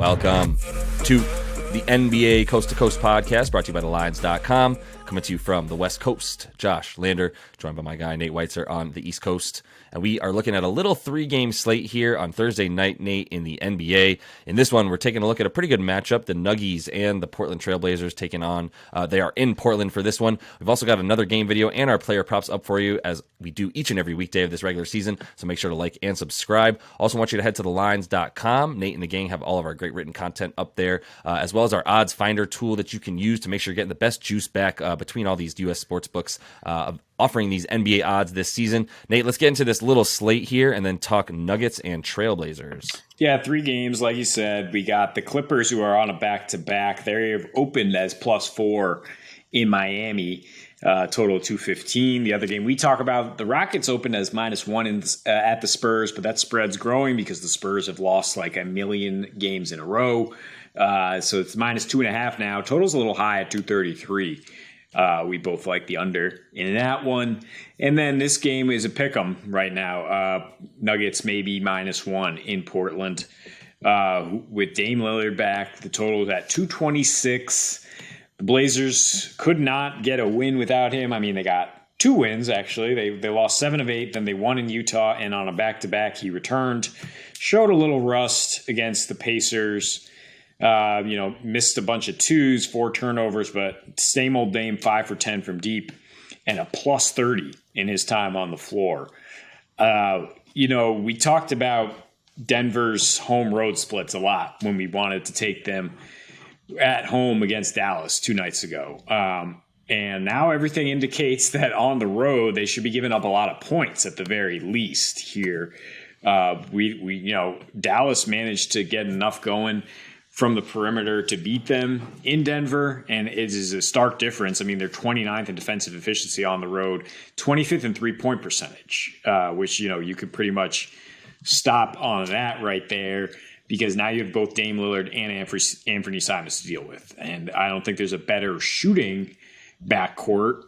Welcome to the NBA Coast to Coast podcast, brought to you by thelines.com. Coming to you from the West Coast, Josh Lander, joined by my guy Nate Weitzer on the East Coast. And we are looking at a little 3-game slate here on Thursday night, Nate, in the NBA. In this one, we're taking a look at a pretty good matchup. The Nuggies and the Portland Trailblazers taking on. They are in Portland for this one. We've also got another game video and our player props up for you, as we do each and every weekday of this regular season. So make sure to like and subscribe. Also want you to head to thelines.com. Nate and the gang have all of our great written content up there, as well as our odds finder tool that you can use to make sure you're getting the best juice back between all these U.S. sports books offering these NBA odds this season. Nate, let's get into this little slate here and then talk Nuggets and Trailblazers. Yeah, 3 games, like you said. We got the Clippers, who are on a back-to-back. They've opened as +4 in Miami, total 215. The other game we talk about, the Rockets opened as -1 at the Spurs, but that spread's growing because the Spurs have lost like a million games in a row. So it's -2.5 now. Total's a little high at 233. We both like the under in that one. And then this game is a pick'em right now. Nuggets maybe -1 in Portland. With Dame Lillard back, the total is at 226. The Blazers could not get a win without him. I mean, they got 2 wins, actually. They lost 7 of 8, then they won in Utah, and on a back-to-back, he returned. Showed a little rust against the Pacers. Missed a bunch of 2s, 4 turnovers, but same old Dame, 5 for 10 from deep, and a +30 in his time on the floor. We talked about Denver's home road splits a lot when we wanted to take them at home against Dallas 2 nights ago. And now everything indicates that on the road, they should be giving up a lot of points at the very least here. Dallas managed to get enough going from the perimeter to beat them in Denver, and it is a stark difference. I mean, they're 29th in defensive efficiency on the road, 25th in three-point percentage, which, you could pretty much stop on that right there, because now you have both Dame Lillard and Anthony Simons to deal with. And I don't think there's a better shooting backcourt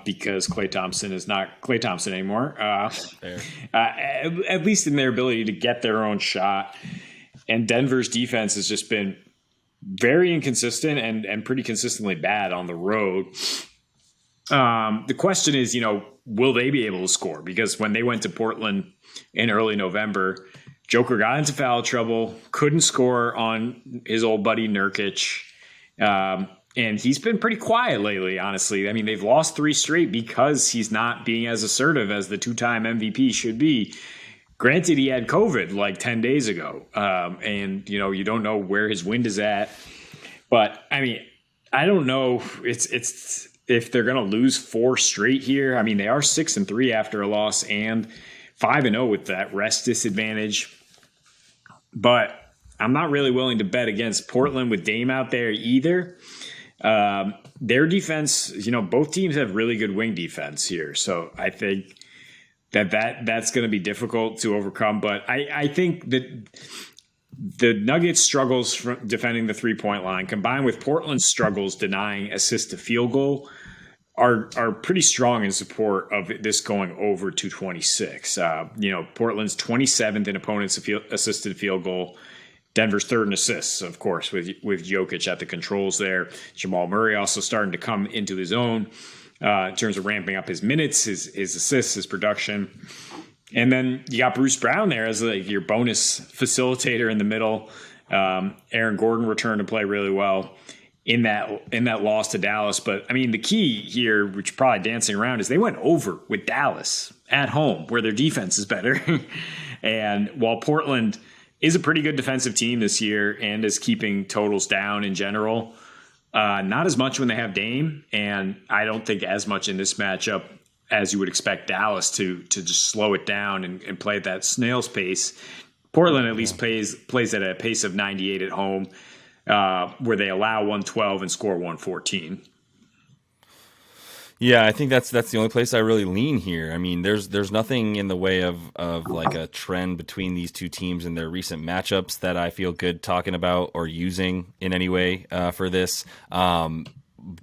because Klay Thompson is not Klay Thompson anymore, at least in their ability to get their own shot. And Denver's defense has just been very inconsistent and pretty consistently bad on the road. The question is, will they be able to score? Because when they went to Portland in early November, Joker got into foul trouble, couldn't score on his old buddy Nurkic. And he's been pretty quiet lately, honestly. I mean, they've lost 3 straight because he's not being as assertive as the 2-time MVP should be. Granted, he had COVID like 10 days ago, and, you don't know where his wind is at. But, I mean, I don't know it's if they're going to lose 4 straight here. I mean, they are 6-3 after a loss and 5-0 with that rest disadvantage. But I'm not really willing to bet against Portland with Dame out there either. Their defense, both teams have really good wing defense here. So I think that's going to be difficult to overcome. But I think that the Nuggets' struggles from defending the 3-point line, combined with Portland's struggles denying assist to field goal, are pretty strong in support of this going over 226. Portland's 27th in opponents' assisted field goal. Denver's 3rd in assists, of course, with Jokic at the controls there. Jamal Murray also starting to come into his own in terms of ramping up his minutes, his assists, his production. And then you got Bruce Brown there as your bonus facilitator in the middle. Aaron Gordon returned to play really well in that loss to Dallas. But, I mean, the key here, which probably dancing around, is they went over with Dallas at home where their defense is better. And while Portland is a pretty good defensive team this year and is keeping totals down in general, not as much when they have Dame, and I don't think as much in this matchup as you would expect Dallas to just slow it down and play at that snail's pace. Portland at least plays at a pace of 98 at home, where they allow 112 and score 114. Yeah, I think that's the only place I really lean here. I mean, there's nothing in the way of like a trend between these two teams in their recent matchups that I feel good talking about or using in any way for this.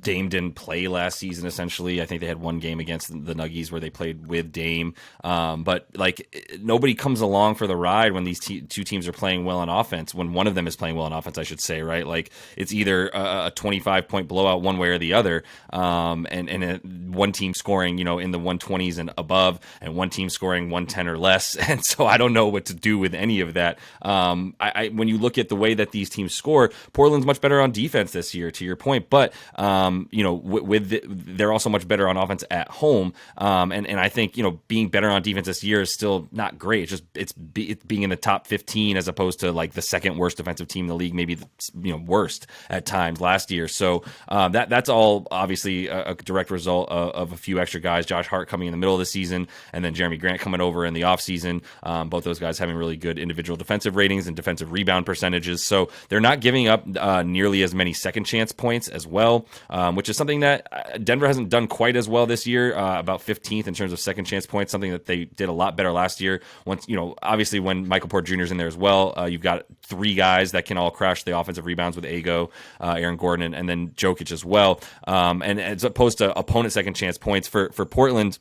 Dame didn't play last season, essentially. I think they had one game against the Nuggies where they played with Dame. But like nobody comes along for the ride when these two teams are playing well on offense, when one of them is playing well on offense, I should say, right? Like it's either a 25-point blowout one way or the other. And one team scoring, in the 120s and above, and one team scoring 110 or less. And so I don't know what to do with any of that. When you look at the way that these teams score, Portland's much better on defense this year, to your point, but they're also much better on offense at home. And I think, being better on defense this year is still not great. It's just, it's being in the top 15 as opposed to like the second worst defensive team in the league, maybe, worst at times last year. So that's all obviously a direct result of a few extra guys, Josh Hart coming in the middle of the season, and then Jeremy Grant coming over in the offseason. Both those guys having really good individual defensive ratings and defensive rebound percentages. So they're not giving up nearly as many second chance points as well, which is something that Denver hasn't done quite as well this year, about 15th in terms of second chance points, something that they did a lot better last year. Once, obviously when Michael Porter Jr. is in there as well, you've got three guys that can all crash the offensive rebounds with Ago, Aaron Gordon, and then Jokic as well. And as opposed to opponent second chance points for Portland,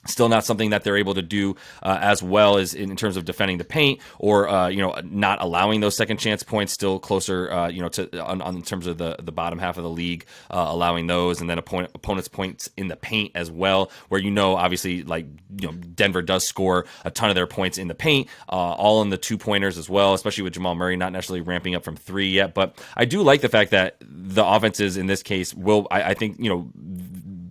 still not something that they're able to do as well as in terms of defending the paint or not allowing those second chance points. Still closer to on in terms of the bottom half of the league, allowing those, and then opponents points in the paint as well, where obviously Denver does score a ton of their points in the paint, all in the 2-pointers as well, especially with Jamal Murray not necessarily ramping up from 3 yet. But I do like the fact that the offenses in this case will, I think,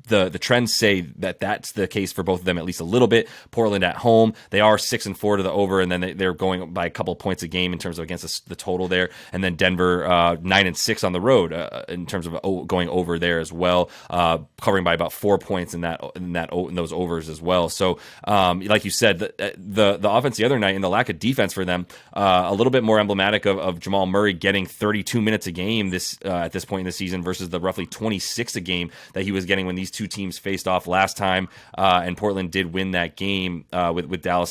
the trends say that that's the case for both of them at least a little bit. Portland at home, they are 6-4 to the over, and then they're going by a couple points a game in terms of against the total there. And then Denver 9-6 on the road in terms of going over there as well, covering by about 4 points in those overs as well. So like you said, the offense the other night and the lack of defense for them, a little bit more emblematic of Jamal Murray getting 32 minutes a game at this point in the season versus the roughly 26 a game that he was getting when these two teams faced off last time, and Portland did win that game with Denver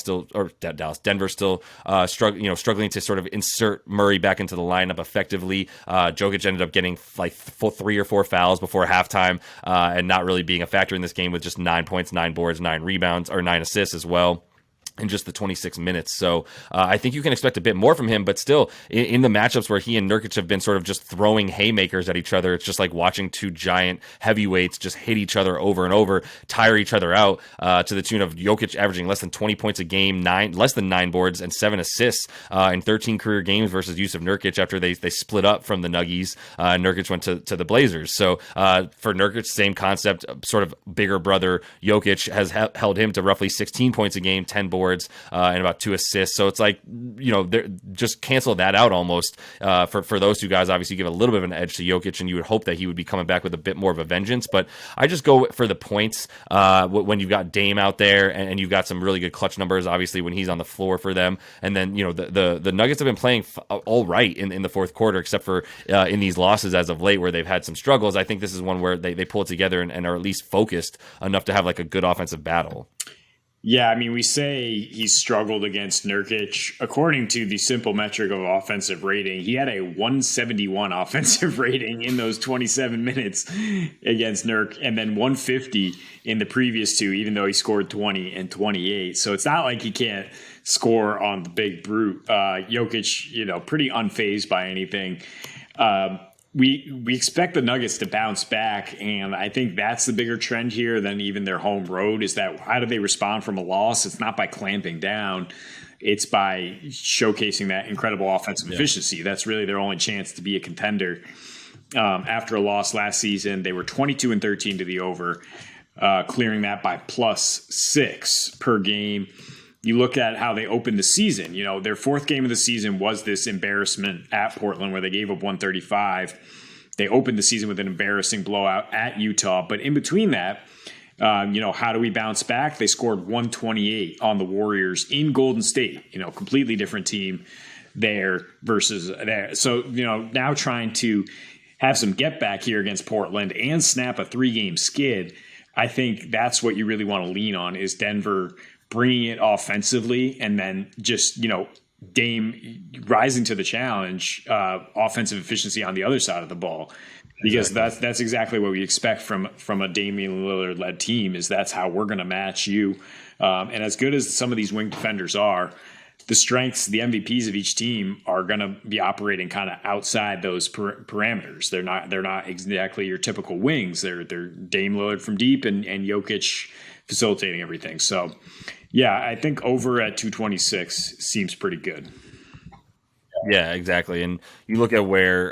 still struggling to sort of insert Murray back into the lineup effectively. Jokic ended up getting like 3 or 4 fouls before halftime, and not really being a factor in this game with just 9 points, 9 boards, 9 rebounds, or 9 assists as well in just the 26 minutes. So I think you can expect a bit more from him, but still in the matchups where he and Nurkic have been sort of just throwing haymakers at each other, it's just like watching two giant heavyweights just hit each other over and over, tire each other out, to the tune of Jokic averaging less than 20 points a game, less than 9 boards and 7 assists in 13 career games versus Jusuf Nurkic after they split up from the Nuggies. Nurkic went to the Blazers. So for Nurkic, same concept, sort of bigger brother Jokic has held him to roughly 16 points a game, 10 boards, and about 2 assists. So it's like, just cancel that out almost for those two guys. Obviously, give a little bit of an edge to Jokic, and you would hope that he would be coming back with a bit more of a vengeance. But I just go for the points when you've got Dame out there and you've got some really good clutch numbers, obviously, when he's on the floor for them. And then, the Nuggets have been playing all right in the fourth quarter, except for in these losses as of late where they've had some struggles. I think this is one where they pull it together and are at least focused enough to have like a good offensive battle. Yeah, I mean, we say he's struggled against Nurkic. According to the simple metric of offensive rating, he had a 171 offensive rating in those 27 minutes against Nurk, and then 150 in the previous two, even though he scored 20 and 28. So it's not like he can't score on the big brute. Jokic, pretty unfazed by anything. We expect the Nuggets to bounce back, and I think that's the bigger trend here than even their home road, is that how do they respond from a loss? It's not by clamping down. It's by showcasing that incredible offensive efficiency. That's really their only chance to be a contender. After a loss last season, they were 22-13 to the over, clearing that by +6 per game. You look at how they opened the season. Their fourth game of the season was this embarrassment at Portland where they gave up 135. They opened the season with an embarrassing blowout at Utah. But in between that, how do we bounce back? They scored 128 on the Warriors in Golden State. Completely different team there versus there. So, now trying to have some get back here against Portland and snap a 3-game skid, I think that's what you really want to lean on, is Denver bringing it offensively and then just, Dame rising to the challenge, offensive efficiency on the other side of the ball. Because that's exactly what we expect from a Damian Lillard led team. Is that's how we're going to match you. And as good as some of these wing defenders are, the strengths, the MVPs of each team are going to be operating kind of outside those parameters. They're not exactly your typical wings. They're Dame Lillard from deep and Jokic facilitating everything. So, yeah, I think over at 226 seems pretty good. Yeah, exactly. And you look at where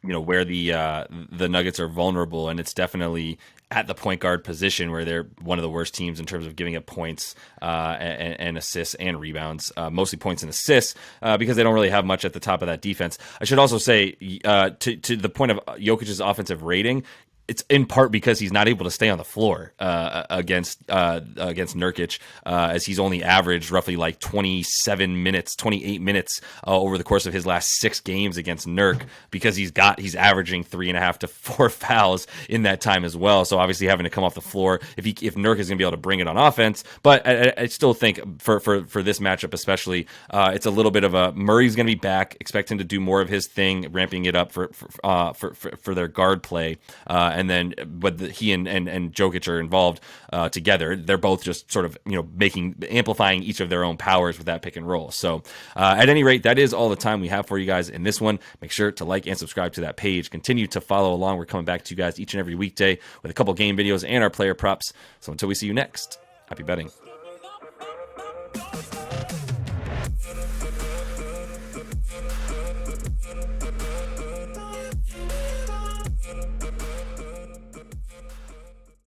where the Nuggets are vulnerable, and it's definitely at the point guard position where they're one of the worst teams in terms of giving up points and assists and rebounds, mostly points and assists because they don't really have much at the top of that defense. I should also say to the point of Jokic's offensive rating, it's in part because he's not able to stay on the floor against Nurkic, as he's only averaged roughly like 28 minutes over the course of his last 6 games against Nurk, because he's averaging 3.5 to 4 fouls in that time as well. So obviously having to come off the floor if Nurk is going to be able to bring it on offense. But I still think for this matchup especially, it's a little bit of a Murray's going to be back. Expect him to do more of his thing, ramping it up for their guard play. And then, but he and Jokic are involved together. They're both just sort of amplifying each of their own powers with that pick and roll. So, at any rate, that is all the time we have for you guys in this one. Make sure to like and subscribe to that page. Continue to follow along. We're coming back to you guys each and every weekday with a couple game videos and our player props. So until we see you next, happy betting.